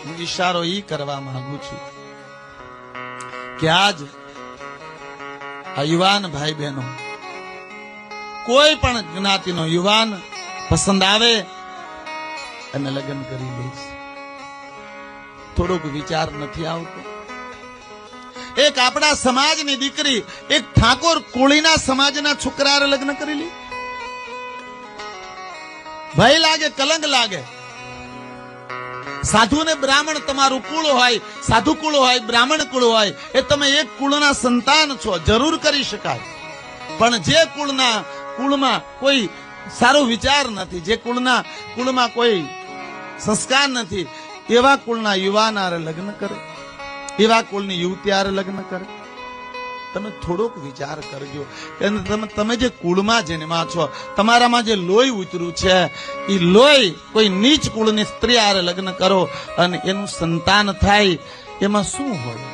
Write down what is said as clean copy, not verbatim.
હું ઈશારો ઈ કરવા માંગુ છું કે આજ આ યુવાન ભાઈ બહેનો કોઈ પણ જ્ઞાતિનો યુવાન પસંદ આવે અને લગ્ન કરી લઈશ. થોડોક વિચાર નથી આવતો? એક આપણા સમાજની દીકરી એક ઠાકોર કોળીના સમાજના છોકરાએ લગ્ન કરી લી. ભય લાગે, કલંક લાગે. સાધુ ને બ્રાહ્મણ તમારું કુળ હોય, સાધુ કુળ હોય, બ્રાહ્મણ કુળ હોય, એ તમે એક કુળના સંતાન છો, જરૂર કરી શકાય. પણ જે કુળમાં કોઈ સારો વિચાર નથી, જે કુળમાં કોઈ સંસ્કાર નથી, એવા કુળના યુવાન આરે લગ્ન કરે, એવા કુળની યુવતી આરે લગ્ન કરે. તમે થોડોક વિચાર કરજો કે તમે જે કુળમાં જન્મા છો, તમારામાં જે લોહી ઉતર્યું છે, એ લોહી કોઈ નીચ કુળની સ્ત્રી આરે લગ્ન કરો અને એનું સંતાન થાય, એમાં શું હોય?